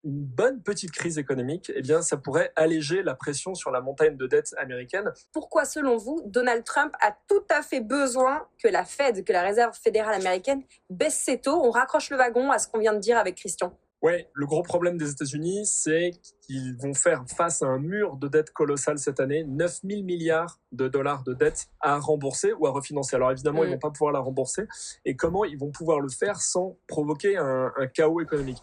une bonne petite crise économique, eh bien, ça pourrait alléger la pression sur la montagne de dette américaine. Pourquoi, selon vous, Donald Trump a tout à fait besoin que la Fed, que la Réserve fédérale américaine, baisse ses taux? On raccroche le wagon à ce qu'on vient de dire avec Christian. Oui, le gros problème des États-Unis, c'est qu'ils vont faire face à un mur de dette colossale cette année, 9 000 milliards de dollars de dette à rembourser ou à refinancer. Alors évidemment, ils ne vont pas pouvoir la rembourser. Et comment ils vont pouvoir le faire sans provoquer un chaos économique?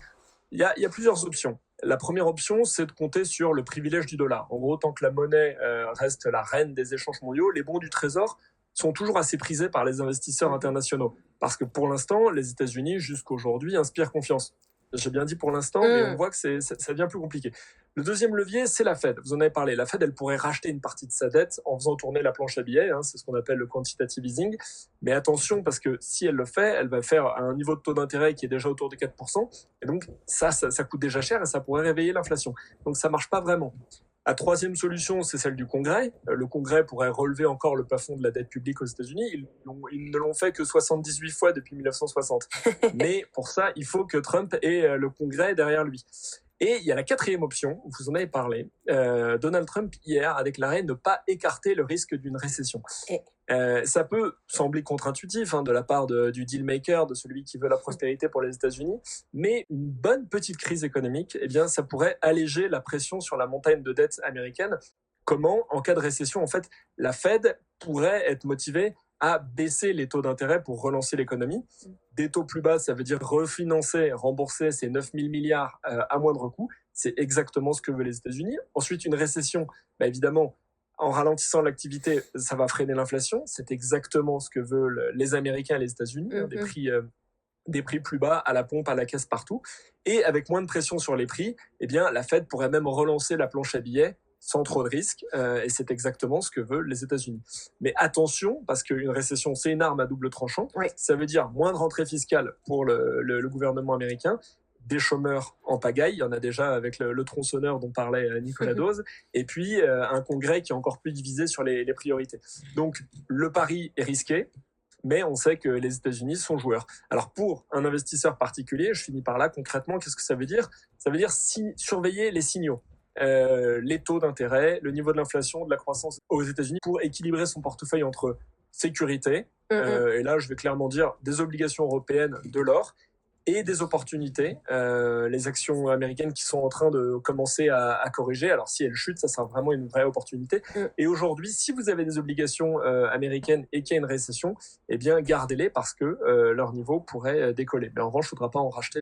Il y a plusieurs options. La première option, c'est de compter sur le privilège du dollar. En gros, tant que la monnaie reste la reine des échanges mondiaux, les bons du Trésor sont toujours assez prisés par les investisseurs internationaux. Parce que pour l'instant, les États-Unis, jusqu'aujourd'hui, inspirent confiance. J'ai bien dit pour l'instant, mais on voit que ça devient plus compliqué. Le deuxième levier, c'est la Fed. Vous en avez parlé. La Fed, elle pourrait racheter une partie de sa dette en faisant tourner la planche à billets. C'est ce qu'on appelle le quantitative easing. Mais attention, parce que si elle le fait, elle va faire à un niveau de taux d'intérêt qui est déjà autour de 4%. Et donc, ça coûte déjà cher et ça pourrait réveiller l'inflation. Donc, ça marche pas vraiment. La troisième solution, c'est celle du Congrès. Le Congrès pourrait relever encore le plafond de la dette publique aux États-Unis. Ils ne l'ont fait que 78 fois depuis 1960. Mais pour ça, il faut que Trump ait le Congrès derrière lui. Et il y a la quatrième option, vous en avez parlé. Donald Trump, hier, a déclaré ne pas écarter le risque d'une récession. Ça peut sembler contre-intuitif de la part du deal-maker, de celui qui veut la prospérité pour les États-Unis, mais une bonne petite crise économique, eh bien, ça pourrait alléger la pression sur la montagne de dette américaine. Comment, en cas de récession, en fait, la Fed pourrait être motivée à baisser les taux d'intérêt pour relancer l'économie. Des taux plus bas, ça veut dire refinancer, rembourser ces 9 000 milliards à moindre coût. C'est exactement ce que veulent les États-Unis. Ensuite, une récession, évidemment, en ralentissant l'activité, ça va freiner l'inflation. C'est exactement ce que veulent les Américains et les États-Unis, des prix plus bas à la pompe, à la caisse, partout. Et avec moins de pression sur les prix, eh bien, la Fed pourrait même relancer la planche à billets sans trop de risques, et c'est exactement ce que veulent les États-Unis. Mais attention, parce qu'une récession, c'est une arme à double tranchant. Ça veut dire moins de rentrée fiscale pour le gouvernement américain, des chômeurs en pagaille, il y en a déjà avec le tronçonneur dont parlait Nicolas Dose, et puis un congrès qui est encore plus divisé sur les priorités. Donc le pari est risqué, mais on sait que les États-Unis sont joueurs. Alors pour un investisseur particulier, je finis par là, concrètement, qu'est-ce que ça veut dire? Ça veut dire surveiller les signaux. Les taux d'intérêt, le niveau de l'inflation, de la croissance aux États-Unis pour équilibrer son portefeuille entre sécurité, et là je vais clairement dire des obligations européennes, de l'or, et des opportunités, les actions américaines qui sont en train de commencer à corriger. Alors si elles chutent, ça sera vraiment une vraie opportunité. Et aujourd'hui, si vous avez des obligations américaines et qu'il y a une récession, eh bien gardez-les parce que leur niveau pourrait décoller. Mais en revanche, il ne faudra pas en racheter.